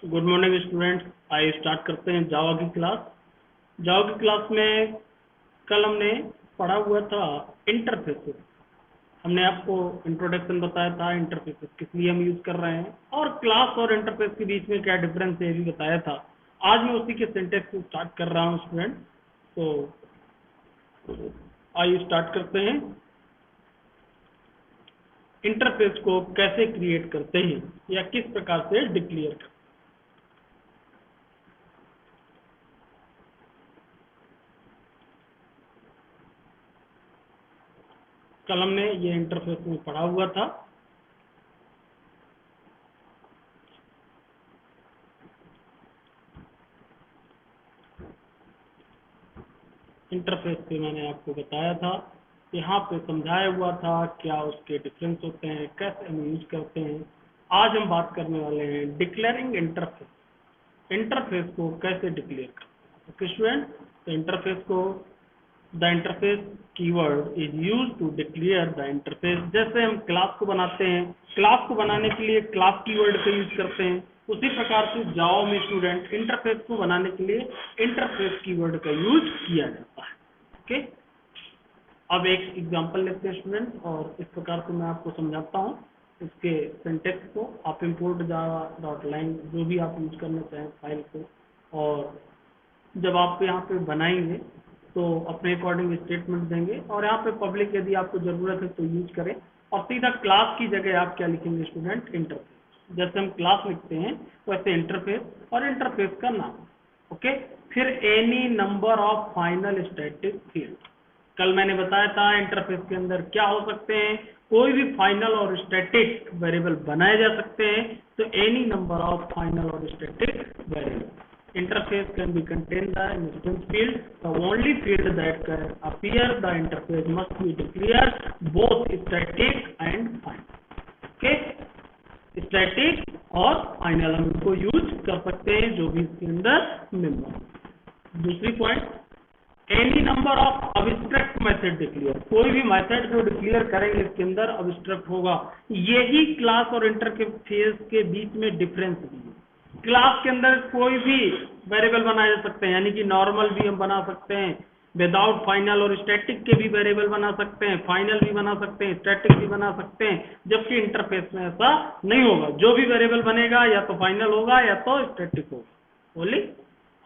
Good morning students. आइए start करते हैं जावा की क्लास। जावा की क्लास में कल हमने पढ़ा हुआ था इंटरफेसेस। हमने आपको इंट्रोडक्शन बताया था इंटरफेसेस किस लिए हम यूज कर रहे हैं और क्लास और इंटरफेस के बीच में क्या डिफरेंस है ये भी बताया था। आज मैं उसी के सिंटेक्स को स्टार्ट कर रहा हूँ स्टूडेंट। तो आइए स्टार्ट करते हैं। इंटरफेस को कैसे क्रिएट करते हैं या किस प्रकार से डिक्लेयर करते हैं। कल हमने ये इंटरफेस में पढ़ा हुआ था। इंटरफेस पे मैंने आपको बताया था, यहाँ पे समझाया हुआ था क्या उसके डिफरेंस होते हैं, कैसे हम यूज करते हैं। आज हम बात करने वाले हैं डिक्लेयरिंग इंटरफेस। इंटरफेस को कैसे डिक्लेयर करते हैं स्टूडेंट। तो इंटरफेस को the interface keyword is use to declare the interface. जैसे हम क्लास को बनाते हैं, क्लास को बनाने के लिए क्लास कीवर्ड का यूज करते हैं, उसी प्रकार से जावा में स्टूडेंट इंटरफेस को बनाने के लिए इंटरफेस कीवर्ड का यूज किया जाता है। ओके, अब एक एग्जांपल लेते हैं स्टूडेंट और इस प्रकार से मैं आपको समझाता हूँ इसके सिंटेक्स को। आप इंपोर्ट जावा डॉट लाइन जो भी आप यूज करना चाहें फाइल को, और जब आप यहाँ पे बनाएंगे तो अपने अकॉर्डिंग स्टेटमेंट देंगे और यहाँ पे पब्लिक यदि आपको जरूरत है तो यूज करें। और सीधा क्लास की जगह आप क्या लिखेंगे स्टूडेंट, इंटरफेस। जैसे हम क्लास लिखते हैं वैसे इंटरफेस और इंटरफेस का नाम। ओके, फिर any number of final static field. कल मैंने बताया था इंटरफेस के अंदर क्या हो सकते हैं, कोई भी फाइनल और स्टैटिक वेरिएबल बनाए जा सकते हैं। तो एनी नंबर ऑफ फाइनल और static variable. Interface can be contained the instance field. The only field that can appear the interface must be declared both static and final. Okay, static और final हम इनको use कर सकते हैं जो भी इसके अंदर मेंबर। दूसरी point, any number of abstract method declare. कोई भी मेथड जो डिक्लेयर करेंगे इसके अंदर अब्स्ट्रैक्ट होगा। यही क्लास और इंटरफेस के बीच में डिफरेंस भी है। क्लास के अंदर कोई भी वेरिएबल बनाए जा सकते हैं, यानी कि नॉर्मल भी हम बना सकते हैं, विदाउट फाइनल और स्टैटिक के भी वेरिएबल बना सकते हैं, फाइनल भी बना सकते हैं, स्टैटिक भी बना सकते हैं। जबकि इंटरफेस में ऐसा नहीं होगा। जो भी वेरिएबल बनेगा या तो फाइनल होगा या तो स्टैटिक होगा बोली।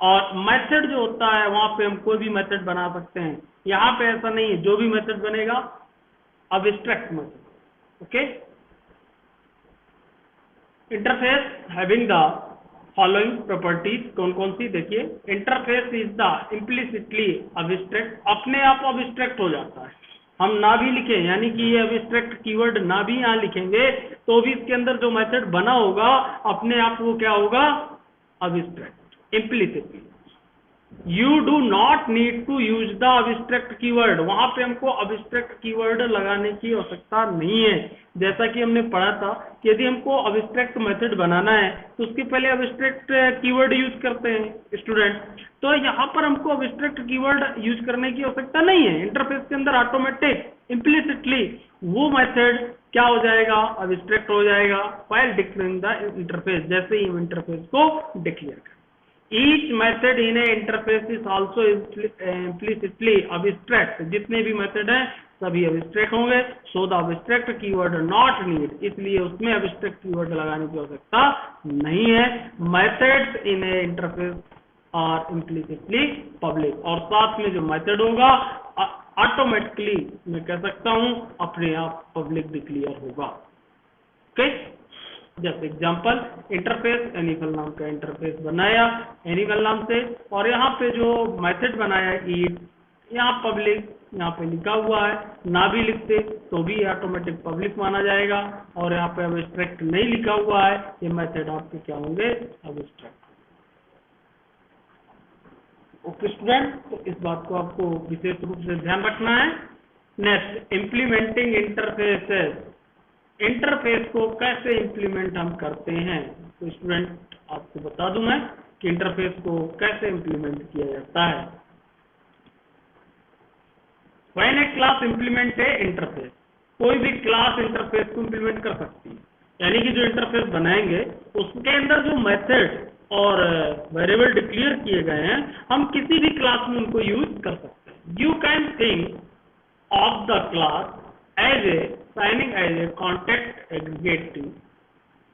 और मेथड जो होता है वहां पे हम कोई भी मेथड बना सकते हैं। यहाँ पे ऐसा नहीं है, जो भी मेथड बनेगा abstract method. Okay, interface having the following properties. कौन कौन सी देखिए, interface is the implicitly abstract. अपने आप अब्स्ट्रैक्ट हो जाता है। हम ना भी लिखें, यानी कि ये अब्स्ट्रैक्ट कीवर्ड ना भी यहाँ लिखेंगे तो भी इसके अंदर जो मेथड बना होगा अपने आप वो क्या होगा, abstract implicitly. You do not need to use the abstract keyword. वहां पे हमको अब्स्ट्रैक्ट कीवर्ड लगाने की आवश्यकता नहीं है। जैसा कि हमने पढ़ा था कि यदि हमको अब्स्ट्रैक्ट मेथड बनाना है तो उसके पहले अब्स्ट्रैक्ट कीवर्ड यूज करते हैं स्टूडेंट। तो यहाँ पर हमको अब्स्ट्रैक्ट कीवर्ड यूज करने की आवश्यकता नहीं है। इंटरफेस के अंदर ऑटोमेटिक इम्प्लिसिटली वो मेथड क्या हो जाएगा, अब्स्ट्रैक्ट हो जाएगा व्हाइल डिक्लेयरिंग द इंटरफेस। जैसे ही हम इंटरफेस को डिक्लेयर करें, each method in a interface is also implicitly abstract। जितने भी मेथड हैं सभी अब्स्ट्रैक्ट होंगे। So the abstract keyword not need, इसलिए उसमें अब्स्ट्रैक्ट कीवर्ड लगाने की आवश्यकता नहीं है। Methods in a interface are implicitly public. और साथ में जो मेथड होगा ऑटोमेटिकली मैं कह सकता हूं अपने आप पब्लिक डिक्लेयर होगा। ओके, जैसे एग्जांपल, इंटरफेस एनिमल नाम का इंटरफेस बनाया एनिमल नाम से, और यहाँ पे जो मेथड बनाया ईट, यहाँ पब्लिक यहाँ पे लिखा हुआ है। ना भी लिखते तो भी ऑटोमेटिक पब्लिक माना जाएगा। और यहाँ पे अब्स्ट्रैक्ट नहीं लिखा हुआ है, ये मेथड आपके क्या होंगे, अब्स्ट्रैक्ट। ओके स्टूडेंट, तो इस बात को आपको विशेष रूप से ध्यान रखना है। Next, implementing interfaces. इंटरफेस को कैसे इंप्लीमेंट हम करते हैं। तो स्टूडेंट आपको बता दूं मैं कि इंटरफेस को कैसे इंप्लीमेंट किया जाता है। When A class implement A interface, कोई भी क्लास इंटरफेस को इंप्लीमेंट कर सकती है। यानी कि जो इंटरफेस बनाएंगे उसके अंदर जो मेथड और वेरिएबल डिक्लेयर किए गए हैं, हम किसी भी क्लास में उनको यूज कर सकते हैं। You can think of the class as a signing as a context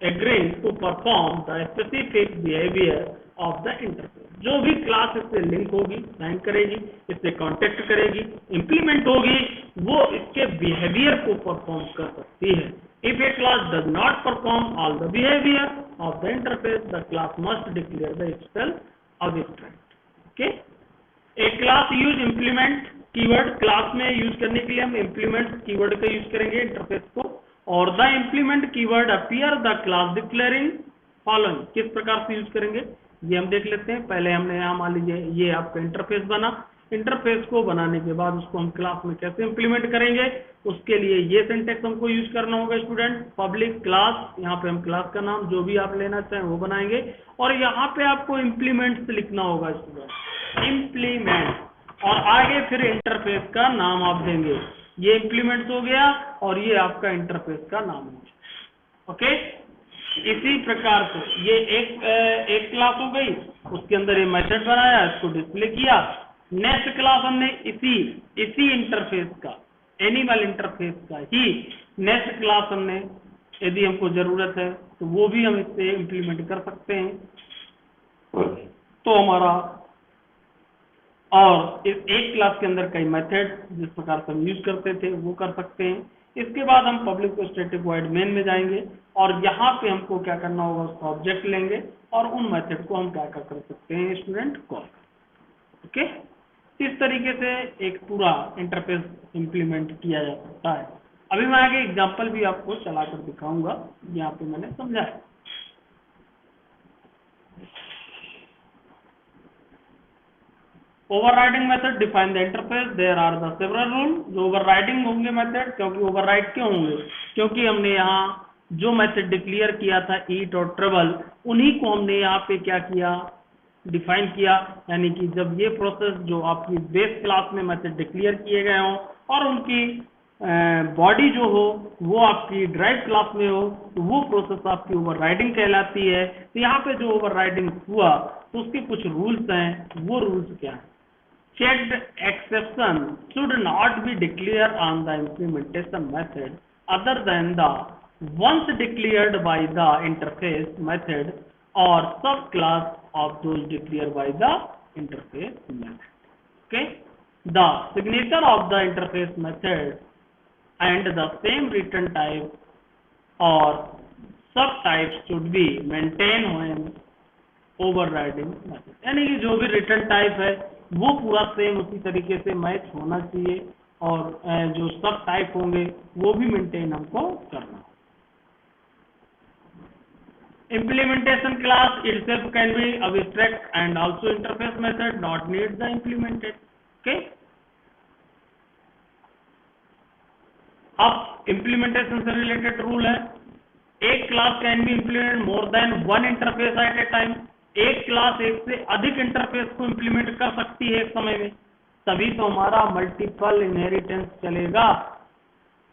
agreeing to perform the specific behavior of the interface। जो भी क्लास इससे लिंक होगी, साइन करेगी, इससे कॉन्टेक्ट करेगी, इंप्लीमेंट होगी, वो इसके बिहेवियर को परफॉर्म कर सकती है। If A class does not perform all the behaviour of the interface, the class must declare the itself abstract। Okay, A class use implement keyword, class में यूज करने के लिए हम इंप्लीमेंट कीवर्ड का यूज करेंगे इंटरफेस को, और the implement keyword appear the class declaring following. किस प्रकार से यूज करेंगे ये हम देख लेते हैं। पहले हमने यहाँ मान लीजिए ये आपका इंटरफेस बना, इंटरफेस को बनाने के बाद उसको हम क्लास में कैसे इंप्लीमेंट करेंगे, उसके लिए ये सिंटेक्स हमको यूज करना होगा स्टूडेंट। पब्लिक क्लास, यहाँ पे हम क्लास का नाम जो भी आप लेना चाहें वो बनाएंगे, और यहाँ पे आपको इंप्लीमेंट लिखना होगा स्टूडेंट, इंप्लीमेंट, और आगे फिर इंटरफेस का नाम आप देंगे। ये इंप्लीमेंट हो गया और ये आपका इंटरफेस का नाम हो गया। ओके, इसी प्रकार से ये एक क्लास हो गई, उसके अंदर ये मेथड बनाया, इसको डिस्प्ले किया। नेक्स्ट क्लास हमने इसी इंटरफेस का, एनिमल इंटरफेस का ही नेक्स्ट क्लास हमने, यदि हमको जरूरत है तो वो भी हम इससे इंप्लीमेंट कर सकते हैं। तो हमारा, और इस एक क्लास के अंदर कई मेथड जिस प्रकार से हम यूज करते थे वो कर सकते हैं। इसके बाद हम पब्लिक स्टैटिक वॉइड मेन में जाएंगे, और यहाँ पे हमको क्या करना होगा, उसका ऑब्जेक्ट लेंगे और उन मेथड को हम क्या कर सकते हैं स्टूडेंट, कॉल कर। ओके, इस तरीके से एक पूरा इंटरफेस इंप्लीमेंट किया जा सकता है। अभी मैं आगे एग्जाम्पल भी आपको चलाकर दिखाऊंगा, यहाँ पे मैंने समझाया। Overriding method define the interface, there are the several rule. जो ओवरराइडिंग होंगे मेथड, क्योंकि ओवरराइड क्यों होंगे, क्योंकि हमने यहाँ जो मेथड डिक्लेयर किया था ईट और ट्रेवल, उन्हीं को हमने यहाँ पे क्या किया, डिफाइन किया। यानी कि जब ये प्रोसेस जो आपकी बेस क्लास में मेथड डिक्लेयर किए गए हों और उनकी बॉडी जो हो वो आपकी ड्राइव क्लास में हो, तो वो प्रोसेस आपकी ओवरराइडिंग कहलाती है। तो यहाँ पे जो ओवरराइडिंग हुआ तो उसके कुछ रूल्स हैं, वो रूल्स क्या है। Checked exception should not be declared on the implementation method other than the once declared by the interface method or subclass of those declared by the interface method. Okay, the signature of the interface method and the same return type or subtype should be maintained when overriding method। यानी कि जो भी return type है वो पूरा same उसी तरीके से मैच होना चाहिए, और जो सब टाइप होंगे वो भी मेंटेन हमको करना। implementation class itself can be abstract and also interface method not need the implemented। okay, अब implementation से रिलेटेड रूल है, एक class can be implement more than one interface at a time. एक क्लास एक से अधिक इंटरफेस को implement कर सकती है एक समय में, तभी तो हमारा मल्टीपल इनहेरिटेंस चलेगा।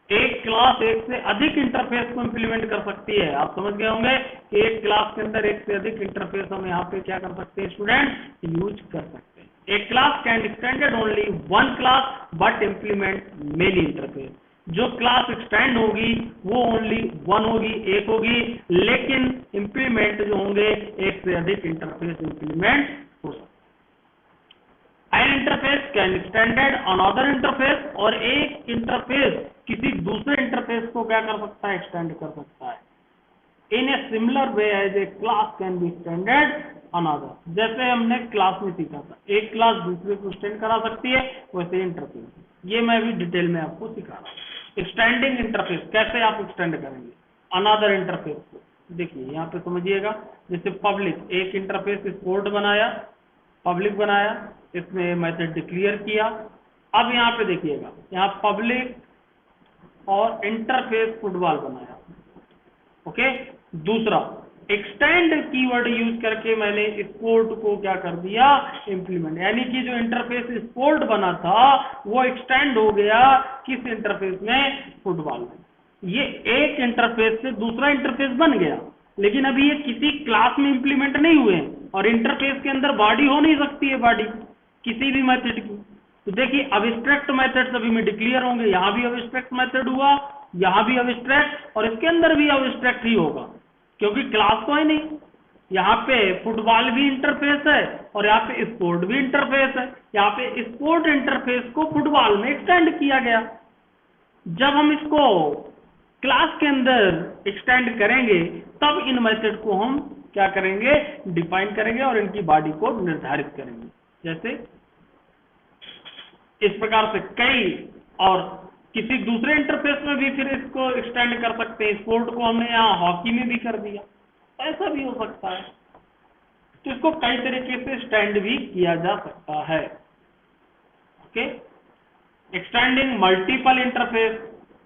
एक क्लास एक से अधिक इंटरफेस को इंप्लीमेंट कर सकती है। आप समझ गए होंगे कि एक क्लास के अंदर एक से अधिक इंटरफेस हम यहाँ पे क्या कर सकते हैं स्टूडेंट, यूज कर सकते हैं। एक class can extended only one class but implement many interface. जो क्लास एक्सटेंड होगी वो ओनली वन होगी, एक होगी, लेकिन इंप्लीमेंट जो होंगे एक से अधिक इंटरफेस इंप्लीमेंट हो सकते। N interface can extended on other interface, और एक इंटरफेस किसी दूसरे इंटरफेस को क्या कर सकता है, एक्सटेंड कर सकता है। In a similar way as a class can be extended on other. जैसे हमने क्लास में सीखा था एक क्लास दूसरे को एक्सटेंड करा सकती है, वैसे इंटरफेस, ये मैं भी डिटेल में आपको सिखा रहा हूँ। एक्सटेंडिंग इंटरफेस कैसे आप एक्सटेंड करेंगे अनदर इंटरफेस को, देखिए यहाँ पे समझिएगा। जैसे पब्लिक, एक इंटरफेस एक्सपोर्ट बनाया, पब्लिक बनाया, इसमें मेथड डिक्लेयर किया। अब यहाँ पे देखिएगा, यहाँ पब्लिक और इंटरफेस फुटबॉल बनाया। ओके, दूसरा एक्सटेंड कीवर्ड यूज करके मैंने स्पोर्ट को क्या कर दिया, इंप्लीमेंट। यानी कि जो इंटरफेस स्पोर्ट बना था वो एक्सटेंड हो गया किस इंटरफेस में, फुटबॉल में। ये एक इंटरफेस से दूसरा इंटरफेस बन गया, लेकिन अभी ये किसी क्लास में इंप्लीमेंट नहीं हुए हैं और इंटरफेस के अंदर बॉडी हो नहीं सकती है, बॉडी किसी भी मेथड की। तो देखिए अब्स्ट्रैक्ट मेथड्स अभी में डिक्लेयर होंगे, यहां भी अब्स्ट्रैक्ट मेथड हुआ, यहां भी अब्स्ट्रैक्ट, और इसके अंदर भी अब्स्ट्रैक्ट ही होगा क्योंकि क्लास तो है नहीं। यहाँ पे फुटबॉल भी इंटरफेस है और यहाँ पे स्पोर्ट भी इंटरफेस है, यहाँ पे स्पोर्ट इंटरफेस को फुटबॉल में एक्सटेंड किया गया। जब हम इसको क्लास के अंदर एक्सटेंड करेंगे तब इन मेथड को हम क्या करेंगे, डिफाइन करेंगे और इनकी बॉडी को निर्धारित करेंगे। जैसे इस प्रकार से कई, और किसी दूसरे इंटरफेस में भी फिर इसको एक्सटेंड कर सकते हैं। स्पोर्ट को हमने यहाँ हॉकी में भी कर दिया, ऐसा भी हो सकता है। तो इसको कई तरीके से एक्सटेंड भी किया जा सकता है। ओके, एक्सटेंडिंग मल्टीपल इंटरफेस,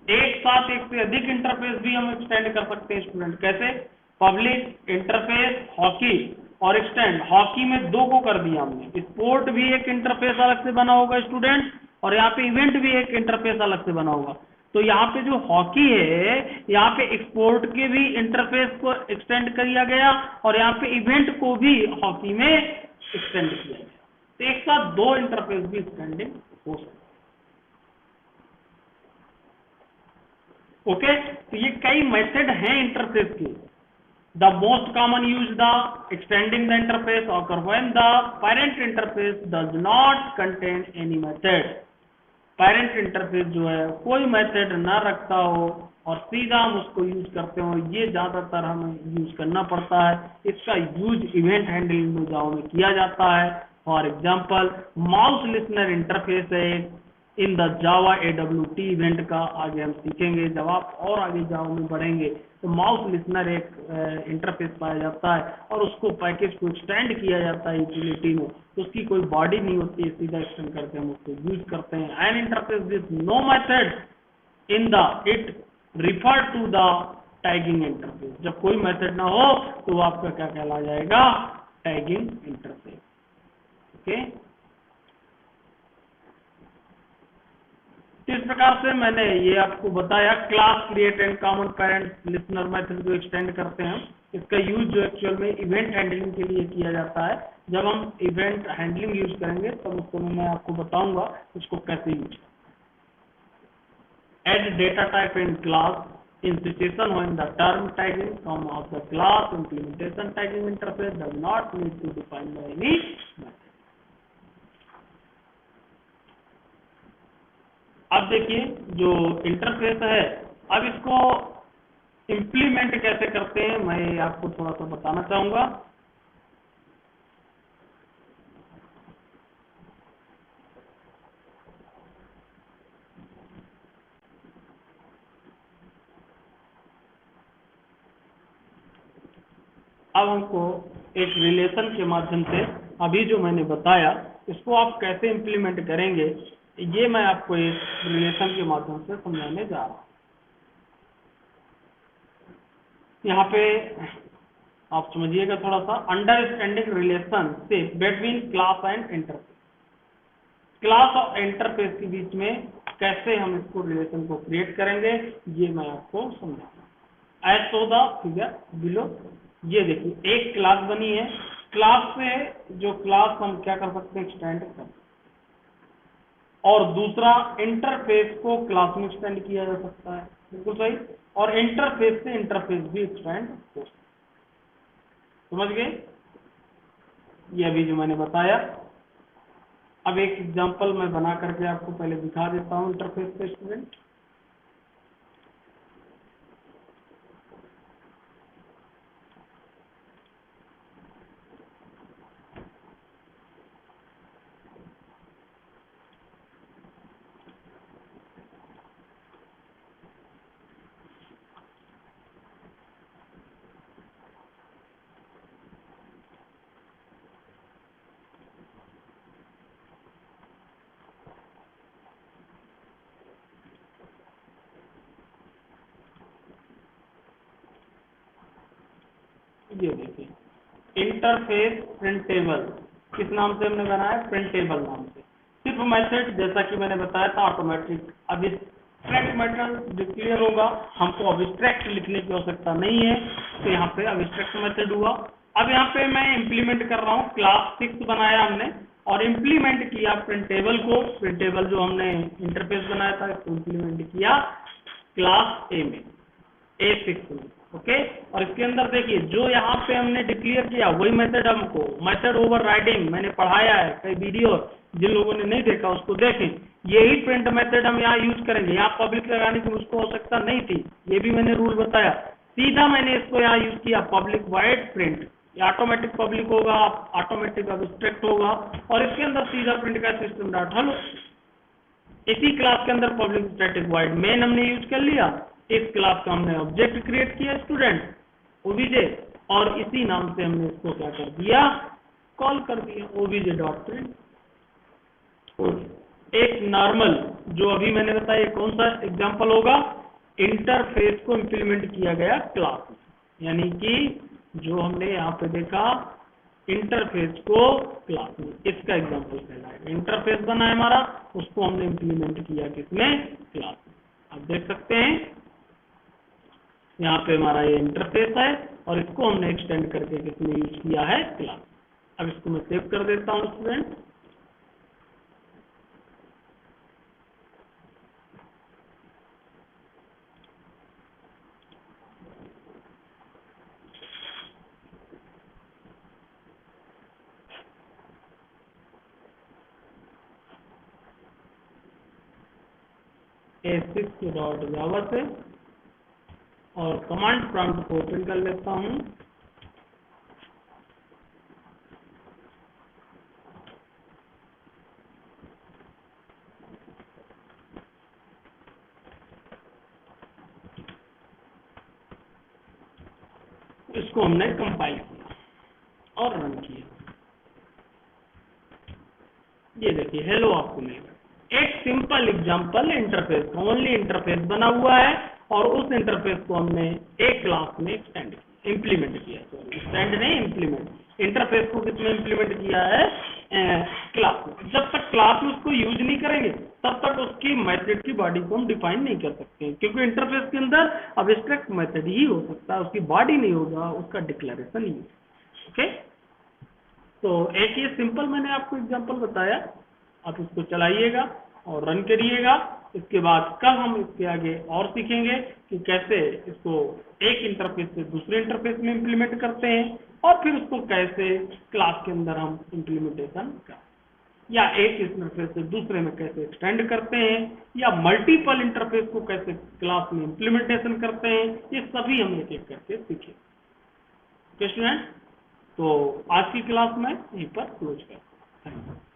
एक साथ एक से अधिक इंटरफेस भी हम एक्सटेंड कर सकते हैं स्टूडेंट। कैसे, पब्लिक इंटरफेस हॉकी और एक्सटेंड, हॉकी में 2 को कर दिया हमने, स्पोर्ट भी एक इंटरफेस अलग से बना होगा स्टूडेंट, और यहाँ पे इवेंट भी एक इंटरफेस अलग से बना होगा। तो यहाँ पे जो हॉकी है, यहाँ पे स्पोर्ट के भी इंटरफेस को एक्सटेंड किया गया और यहाँ पे इवेंट को भी हॉकी में एक्सटेंड किया गया। तो एक साथ 2 इंटरफेस भी एक्सटेंडिंग हो सकते हैं। ओके, तो ये कई मेथड हैं इंटरफेस के। The most common use the extending the interface occur when the parent interface does not contain any method। Parent interface जो है कोई मेथड ना रखता हो और सीधा हम उसको यूज करते हो, ये ज्यादातर हमें यूज करना पड़ता है। इसका यूज इवेंट हैंडलिंग में जाओ में किया जाता है। For example mouse listener interface है in the Java AWT event का आगे हम सीखेंगे। जब आप और आगे जावा में बढ़ेंगे तो माउस लिसनर एक इंटरफेस पाया जाता है और उसको पैकेज को एक्सटेंड किया जाता है यूटिलिटी में। तो उसकी कोई बॉडी नहीं होती है, सीधा एक्सटेंड करके हम उसको यूज करते हैं। An interface with no method in the it refer to the tagging interface. जब कोई मेथड ना हो तो वो आपका क्या कहला जाएगा, टैगिंग इंटरफेस। ओके, इस प्रकार से मैंने ये आपको बताया class create and common parent listener method जो एक्सटेंड करते हैं। इसका यूज जो एक्चुअल में इवेंट हैंडलिंग के लिए किया जाता है। जब हम इवेंट हैंडलिंग यूज करेंगे तब उसको मैं आपको बताऊंगा उसको कैसे use. Add data type in class in situation when the term tagging from of the class implementation tagging interface does not need to define by any method. अब देखिए जो इंटरफेस है, अब इसको इंप्लीमेंट कैसे करते हैं मैं आपको थोड़ा सा बताना चाहूंगा। अब हमको एक रिलेशन के माध्यम से अभी जो मैंने बताया इसको आप कैसे इंप्लीमेंट करेंगे, ये मैं आपको एक रिलेशन के माध्यम से समझाने जा रहा हूं। यहाँ पे आप समझिएगा थोड़ा सा, अंडरस्टैंडिंग रिलेशन से between class and interface. Class और इंटरफेस के बीच में कैसे हम इसको रिलेशन को क्रिएट करेंगे ये मैं आपको समझाऊंगा। As so the figure below, ये देखिए एक क्लास बनी है, क्लास से जो क्लास हम क्या कर सकते हैं, एक्सटेंड कर सकते हैं, और दूसरा इंटरफेस को क्लास में एक्सटेंड किया जा सकता है, बिल्कुल सही, और इंटरफेस से इंटरफेस भी एक्सटेंड हो सकता है। समझ गए, ये अभी जो मैंने बताया। अब एक एग्जांपल मैं बना करके आपको पहले दिखा देता हूं इंटरफेस पे स्टूडेंट। ये देखिए इंटरफेस प्रिंटेबल, किस नाम से हमने बनाया, प्रिंटेबल नाम से। सिर्फ मेथड जैसा कि मैंने बताया था ऑटोमेटिक। अब इस एब्स्ट्रैक्ट मेथड डिक्लेयर होगा, हमको अब्स्ट्रैक्ट लिखने की आवश्यकता नहीं है, तो यहाँ पे अब्स्ट्रैक्ट मेथड हुआ। अब यहाँ पे मैं इंप्लीमेंट कर रहा हूँ, क्लास 6 बनाया हमने और इंप्लीमेंट किया प्रिंटेबल को, प्रिंटेबल जो हमने इंटरफेस बनाया था इसको इंप्लीमेंट किया क्लास ए में, A6 में। ओके, और इसके अंदर देखिए जो यहाँ पे हमने डिक्लेयर किया वही मेथड, हमको मेथड ओवरराइडिंग मैंने पढ़ाया है कई वीडियो, जिन लोगों ने नहीं देखा उसको देखें। यही प्रिंट मेथड हम यहाँ यूज करेंगे, यहाँ पब्लिक लगाने की मुझको आवश्यकता नहीं थी, ये भी मैंने रूल बताया। सीधा मैंने इसको यहाँ यूज किया public void print, automatic public होगा, ऑटोमेटिक अब्स्ट्रैक्ट होगा, और इसके अंदर सीधा प्रिंट का सिस्टम डॉट हेलो। इसी क्लास के अंदर पब्लिक स्टैटिक वॉइड मेन हमने यूज कर लिया, इस क्लास का हमने ऑब्जेक्ट क्रिएट किया स्टूडेंट ओबीजे, और इसी नाम से हमने इसको क्या कर दिया, कॉल कर दिया ओबीजे डॉट प्रिंट। एक नॉर्मल जो अभी मैंने बताया कौन सा एग्जांपल होगा, इंटरफेस को इंप्लीमेंट किया गया क्लास में, यानी कि जो हमने यहाँ पे देखा इंटरफेस को क्लास में, इसका एग्जांपल कहलाएगा। इंटरफेस बना है हमारा, उसको हमने इंप्लीमेंट किया किसमें, क्लास में। आप देख सकते हैं यहाँ पे हमारा ये इंटरफेस है और इसको हमने एक्सटेंड करके किसमें यूज किया है, क्लास। अब इसको मैं सेव कर देता हूँ स्टूडेंट। A6.java से और कमांड प्रॉम्प्ट को ओपन कर लेता हूं। इसको हमने कंपाइल किया और रन किया, ये देखिए हेलो आपको मिलेगा। एक simple example interface, only interface बना हुआ है और उस इंटरफेस को हमने एक क्लास में एक्सटेंड इंप्लीमेंट किया, सॉरी एक्सटेंड नहीं इंप्लीमेंट। इंटरफेस को किसमें इंप्लीमेंट किया है, क्लास में। जब तक क्लास में उसको यूज नहीं करेंगे तब तक उसकी मेथड की बॉडी को हम डिफाइन नहीं कर सकते, क्योंकि इंटरफेस के अंदर अब्स्ट्रैक्ट मेथड ही हो सकता है, उसकी बॉडी नहीं होगा, उसका डिक्लेरेशन ही होगा। ओके, तो एक ये सिंपल मैंने आपको एग्जांपल बताया, आप इसको चलाइएगा और रन करिएगा। इसके बाद कल हम इसके आगे और सीखेंगे कि कैसे इसको एक इंटरफेस से दूसरे इंटरफेस में इंप्लीमेंट करते हैं और फिर उसको कैसे क्लास के अंदर हम इंप्लीमेंटेशन करते हैं, या एक इंटरफेस से दूसरे में कैसे एक्सटेंड करते हैं, या मल्टीपल इंटरफेस को कैसे क्लास में इंप्लीमेंटेशन करते हैं, ये सभी हम एक एक करके सीखेंगे। ओके स्टूडेंट, तो आज की क्लास में यहीं पर क्लोज करते हैं। Thank you.